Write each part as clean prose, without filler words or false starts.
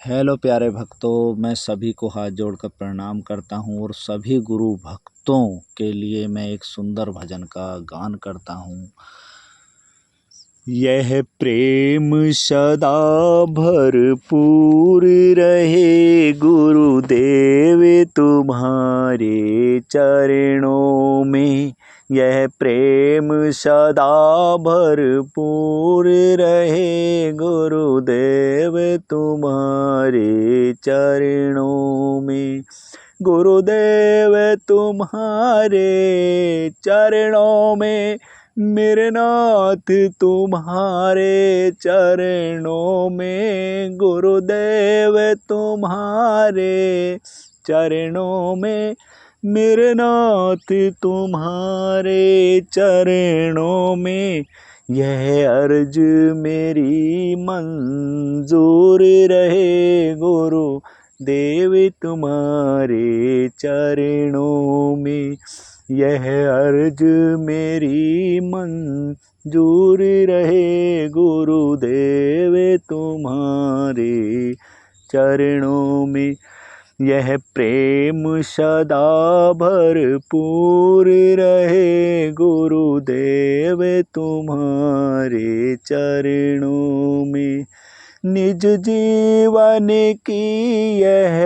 Hello प्यारे भक्तों, मैं सभी को हाथ जोड़कर प्रणाम करता हूँ और सभी गुरु भक्तों के लिए मैं एक सुंदर भजन का गान करता हूँ। यह प्रेम सदा भरपूर रहे गुरुदेव तुम्हारे चरणों में। यह प्रेम सदा भरपूर रहे गुरुदेव तुम्हारे चरणों में। गुरुदेव तुम्हारे चरणों में, मेरे नाथ तुम्हारे चरणों में। गुरुदेव तुम्हारे चरणों में, मेरे नाथ तुम्हारे चरणों में। यह अर्ज मेरी मंजूर रहे गुरु देव तुम्हारे चरणों में। यह अर्ज मेरी मंजूर रहे गुरुदेव तुम्हारे चरणों में। यह प्रेम सदा भरपूर रहे गुरुदेव तुम्हारे चरणों में। निज जीवन की यह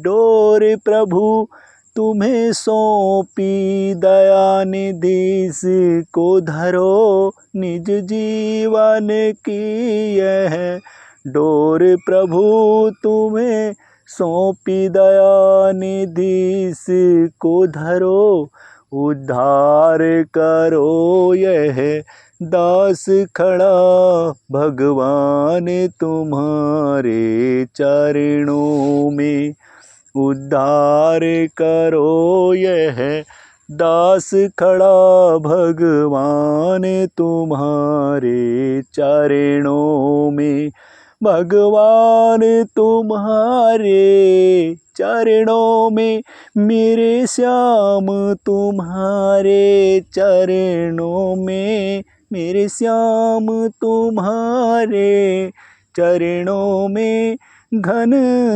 डोर प्रभु तुम्हें सौंपी, दया निधि को धरो। निज जीवन की यह डोर प्रभु तुम्हें सौंपी, दया निधि को धरो। उद्धार करो यह दास खड़ा भगवान तुम्हारे चरणों में। उद्धार करो यह दास खड़ा भगवान तुम्हारे चरणों में। भगवान तुम्हारे चरणों में, मेरे श्याम तुम्हारे चरणों में। मेरे श्याम तुम्हारे चरणों में, घन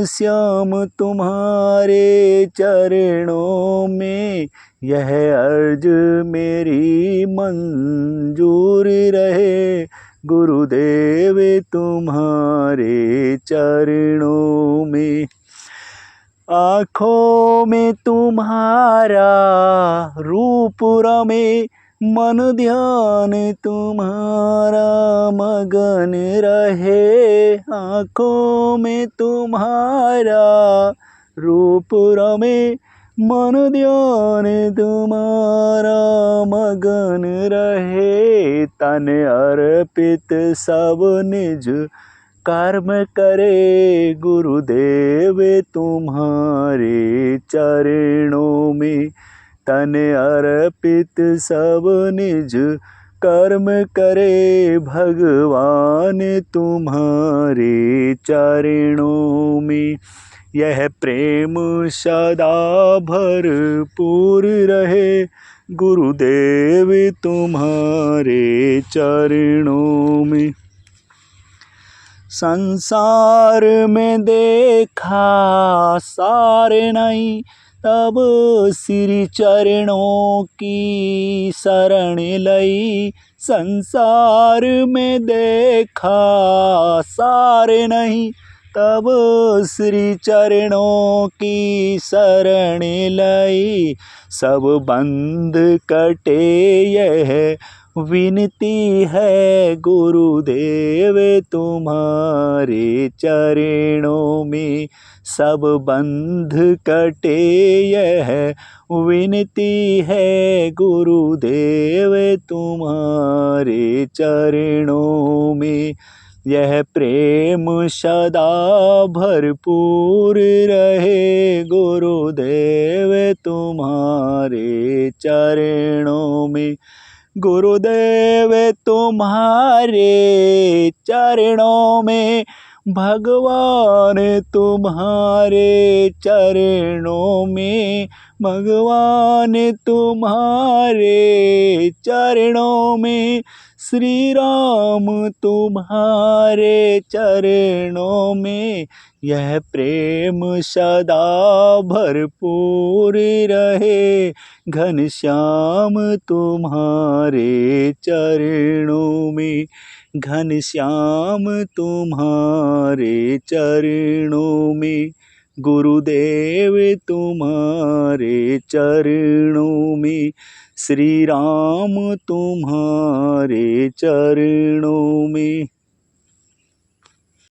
श्याम तुम्हारे चरणों में। यह अर्ज मेरी मंजूर रहे गुरुदेव तुम्हारे चरणों में। आँखों में तुम्हारा रूप रमे, मन ध्यान तुम्हारा मगन रहे। आँखों में तुम्हारा रूप रमे, मन ध्यान तुम्हारा मगन रहे। तन अर्पित सब निज कर्म करे गुरुदेव तुम्हारे चरणों में। तन अर्पित सब निज कर्म करे भगवान तुम्हारे चरणों में। यह प्रेम सदा भरपूर रहे गुरुदेव तुम्हारे चरणों में। संसार में देखा सार नहीं, तब श्री चरणों की शरण लई। संसार में देखा सार नहीं, तब श्री चरणों की शरण लई। सब बंध कटे यह विनती है गुरुदेव तुम्हारे चरणों में। सब बंध कटे यह विनती है गुरुदेव तुम्हारे चरणों में। यह प्रेम सदा भरपूर रहे गुरुदेव तुम्हारे चरणों में। गुरुदेव तुम्हारे चरणों में, भगवान तुम्हारे चरणों में। भगवान तुम्हारे चरणों में, श्री राम तुम्हारे चरणों में, यह प्रेम सदा भरपूर रहे, घनश्याम तुम्हारे चरणों में, घनश्याम तुम्हारे चरणों में, गुरुदेव तुम्हारे चरणों में, श्री राम तुम्हारे चरणों में।